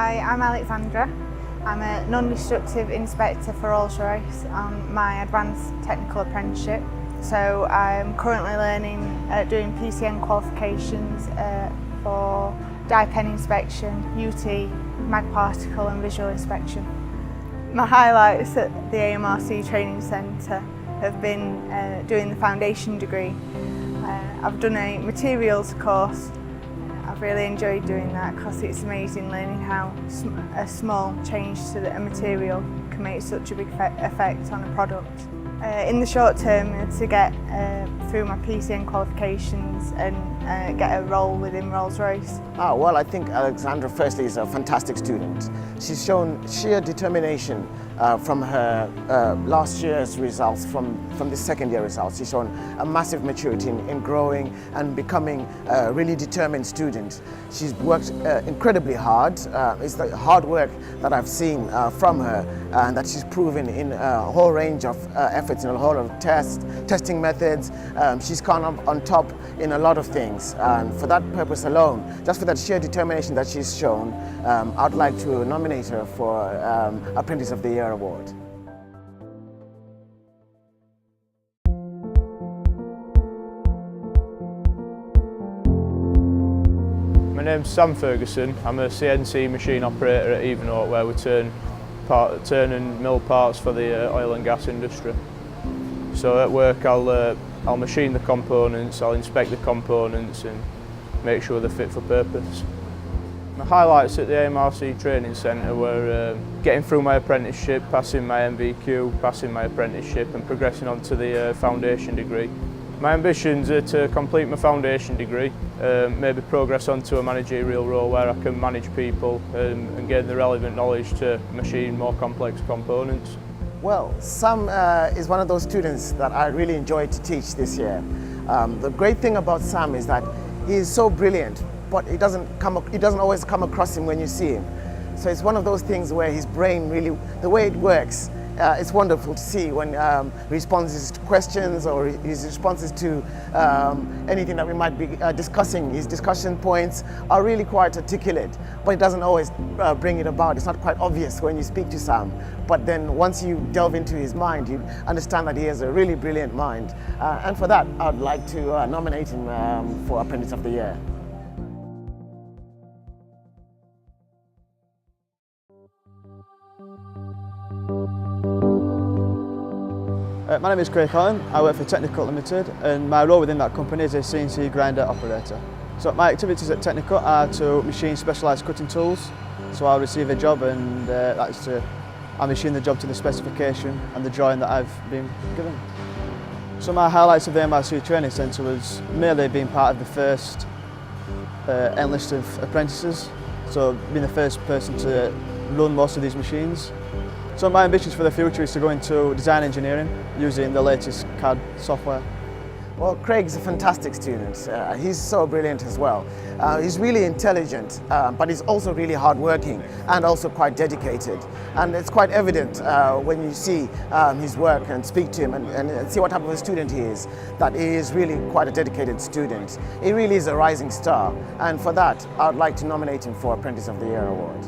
Hi, I'm Alexandra. I'm a non-destructive inspector for Rolls-Royce on my advanced technical apprenticeship. So I'm currently learning, doing PCN qualifications for dye pen inspection, UT, mag particle and visual inspection. My highlights at the AMRC Training Centre have been doing the foundation degree. I've done a materials course. I've really enjoyed doing that because it's amazing learning how a small change to a material can make such a big effect on a product. In the short term, to get through my PCN qualifications and get a role within Rolls-Royce. Well, I think Alexandra firstly is a fantastic student. She's shown sheer determination from her last year's results, from the second year results. She's shown a massive maturity in growing and becoming a really determined student. She's worked incredibly hard. It's the hard work that I've seen from her and that she's proven in a whole range of efforts, in a whole of testing methods. She's gone up on top in a lot of things, and for that purpose alone, just for that sheer determination that she's shown, I'd like to nominate her for Apprentice of the Year award. My name's Sam Ferguson. I'm a CNC machine operator at Evenote, where we turn and mill parts for the oil and gas industry. So at work I'll machine the components, I'll inspect the components and make sure they're fit for purpose. My highlights at the AMRC Training Centre were getting through my apprenticeship, passing my MVQ, passing my apprenticeship and progressing on to the foundation degree. My ambitions are to complete my foundation degree, maybe progress onto a managerial role where I can manage people and gain the relevant knowledge to machine more complex components. Well, Sam is one of those students that I really enjoyed to teach this year. The great thing about Sam is that he is so brilliant, but it doesn't always come across him when you see him. So it's one of those things where his brain really, the way it works, it's wonderful to see when he responds to questions or his responses to anything that we might be discussing. His discussion points are really quite articulate, but it doesn't always bring it about. It's not quite obvious when you speak to Sam. But then once you delve into his mind, you understand that he has a really brilliant mind. And for that, I'd like to nominate him for Apprentice of the Year. My name is Craig Collin. I work for Technical Limited and my role within that company is a CNC grinder operator. So my activities at Technical are to machine specialised cutting tools. So I'll receive a job and I'll machine the job to the specification and the drawing that I've been given. So my highlights of the AMRC Training Centre was merely being part of the first enlist of apprentices. So being the first person to run most of these machines. So my ambitions for the future is to go into design engineering using the latest CAD software. Well, Craig's a fantastic student. He's so brilliant as well. He's really intelligent, but he's also really hardworking and also quite dedicated. And it's quite evident when you see his work and speak to him and see what type of a student he is, that he is really quite a dedicated student. He really is a rising star. And for that, I'd like to nominate him for Apprentice of the Year award.